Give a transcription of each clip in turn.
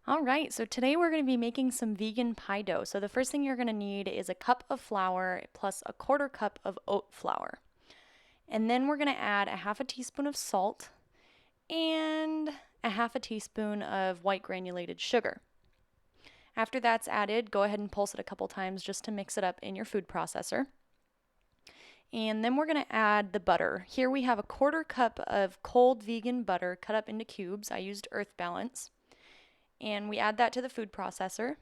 All right, so today we're going to be making some vegan pie dough. So the first thing you're going to need is a cup of flour plus a quarter cup of oat flour. And then we're going to add a half a teaspoon of salt and a half a teaspoon of white granulated sugar. After that's added, go ahead and pulse it a couple times just to mix it up in your food processor. And then we're going to add the butter. Here we have a quarter cup of cold vegan butter cut up into cubes. I used Earth Balance. And we add that to the food processor.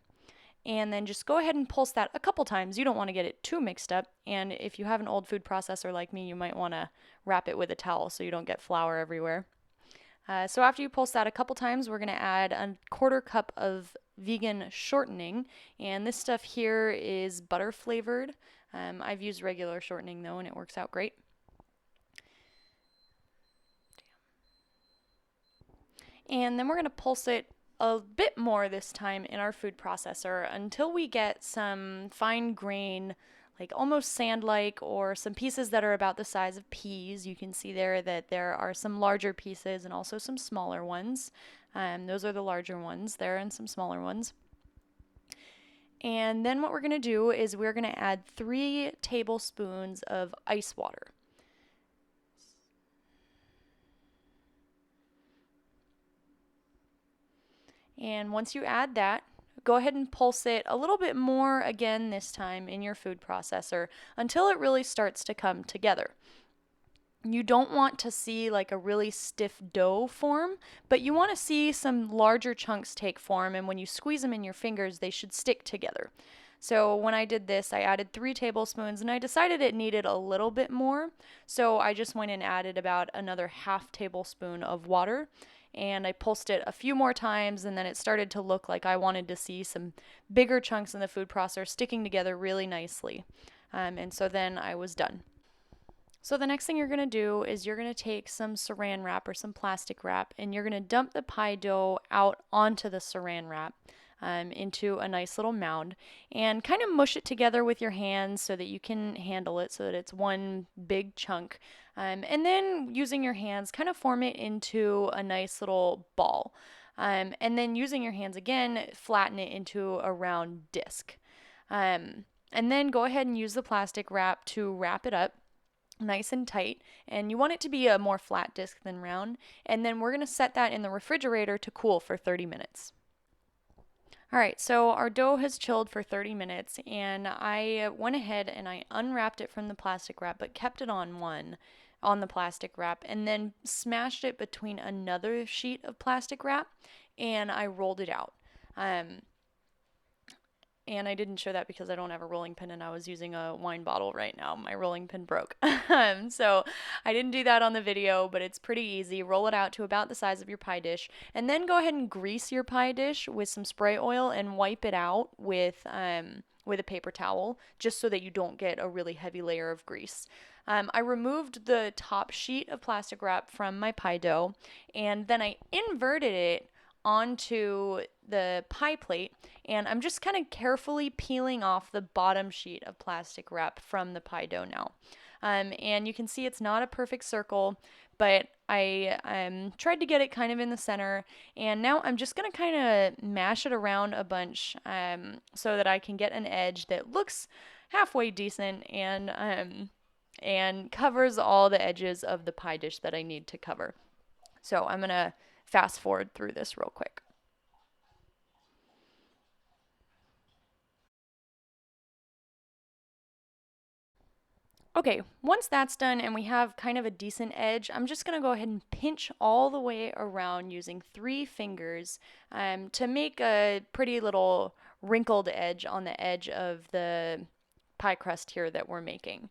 And then just go ahead and pulse that a couple times. You don't want to get it too mixed up. And if you have an old food processor like me, you might want to wrap it with a towel so you don't get flour everywhere. So after you pulse that a couple times, we're going to add a quarter cup of vegan shortening. And this stuff here is butter flavored. I've used regular shortening though, and it works out great. And then we're going to pulse it a bit more this time in our food processor until we get some fine grain, like almost sand-like, or some pieces that are about the size of peas. You can see there that there are some larger pieces and also some smaller ones. Those are the larger ones there and some smaller ones. And then what we're going to do is we're going to add 3 tablespoons of ice water. And once you add that, go ahead and pulse it a little bit more again this time in your food processor until it really starts to come together. You don't want to see like a really stiff dough form, but you want to see some larger chunks take form, and when you squeeze them in your fingers, they should stick together. So when I did this, I added 3 tablespoons, and I decided it needed a little bit more, so I just went and added about another half tablespoon of water, and I pulsed it a few more times, and then it started to look like I wanted to see some bigger chunks in the food processor sticking together really nicely. And so then I was done. So the next thing you're going to do is you're going to take some saran wrap or some plastic wrap, and you're going to dump the pie dough out onto the saran wrap into a nice little mound, and kind of mush it together with your hands so that you can handle it, so that it's one big chunk. And then using your hands, kind of form it into a nice little ball. And then using your hands again, flatten it into a round disc. And then go ahead and use the plastic wrap to wrap it up nice and tight, and you want it to be a more flat disc than round. And then we're going to set that in the refrigerator to cool for 30 minutes. Alright, so our dough has chilled for 30 minutes, and I went ahead and I unwrapped it from the plastic wrap, but kept it on the plastic wrap, and then smashed it between another sheet of plastic wrap, and I rolled it out. And I didn't show that because I don't have a rolling pin, and I was using a wine bottle right now. My rolling pin broke. So I didn't do that on the video, but it's pretty easy. Roll it out to about the size of your pie dish, and then go ahead and grease your pie dish with some spray oil and wipe it out with a paper towel, just so that you don't get a really heavy layer of grease. I removed the top sheet of plastic wrap from my pie dough, and then I inverted it onto the pie plate, and I'm just kind of carefully peeling off the bottom sheet of plastic wrap from the pie dough now. And you can see it's not a perfect circle, but I tried to get it kind of in the center, and now I'm just going to kind of mash it around a bunch so that I can get an edge that looks halfway decent and covers all the edges of the pie dish that I need to cover. So I'm going to fast forward through this real quick. Okay, once that's done and we have kind of a decent edge, I'm just going to go ahead and pinch all the way around using 3 fingers to make a pretty little wrinkled edge on the edge of the pie crust here that we're making.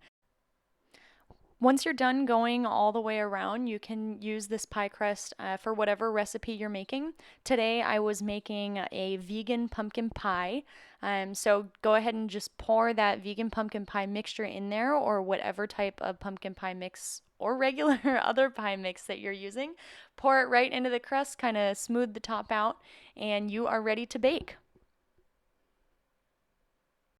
Once you're done going all the way around, you can use this pie crust for whatever recipe you're making. Today I was making a vegan pumpkin pie, so go ahead and just pour that vegan pumpkin pie mixture in there, or whatever type of pumpkin pie mix or regular other pie mix that you're using. Pour it right into the crust, kind of smooth the top out, and you are ready to bake.